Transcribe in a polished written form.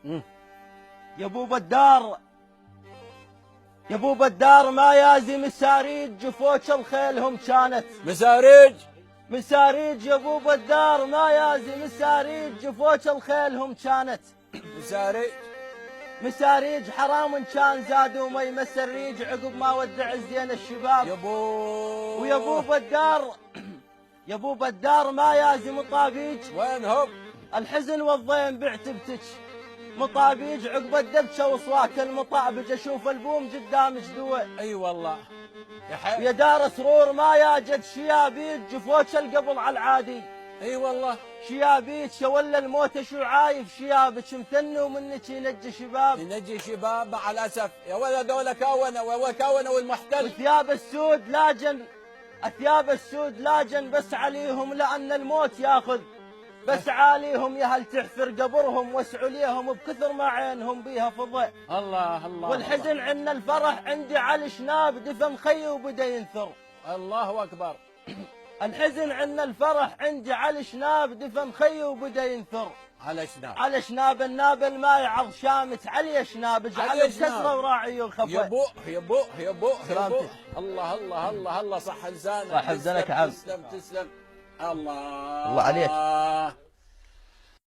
يا ابو بدار يا ابو بدار ما يازم الساريج جفوش الخيل هم كانت مساريج يا ابو بدار ما يازم الساريج جفوش الخيل هم كانت مساريج حرام كان زادوا ما يمس الريج عقب ما ودع الزين الشباب ويا ابو بدار يا ابو بدار ما يازم طابيج وينهم؟ الحزن والضيم بعتبتك مطابيج عقب الدبشه وصواك المطابج اشوف البوم قدامك دوي اي والله يا حي يا دار سرور ما ياجد شيابيج جفوش القبل على العادي اي والله شيابيج ولا الموت شو عايف شيابك مثني ومنك ينجي شباب ينجي شباب مع الاسف يا ولد دولة كونوا والمحتل وثياب السود لاجن اثياب السود لاجن بس عليهم لان الموت ياخذ بس عاليهم يا هل تحفر قبرهم واسعوا ليهم بكثر ما عينهم بيها فضي الله الله والحزن الله. عنا الفرح عندي على الشناب دفن خي وبدا ينثر الله اكبر الحزن عنا الفرح عندي على الشناب دفن خي وبدا ينثر على شناب الناب ما يعض شامت علي شناب اجعل بكسره وراعي وخفه يبو الله الله الله الله صح لسانك صح لسانك عبد تسلم الله الله عليك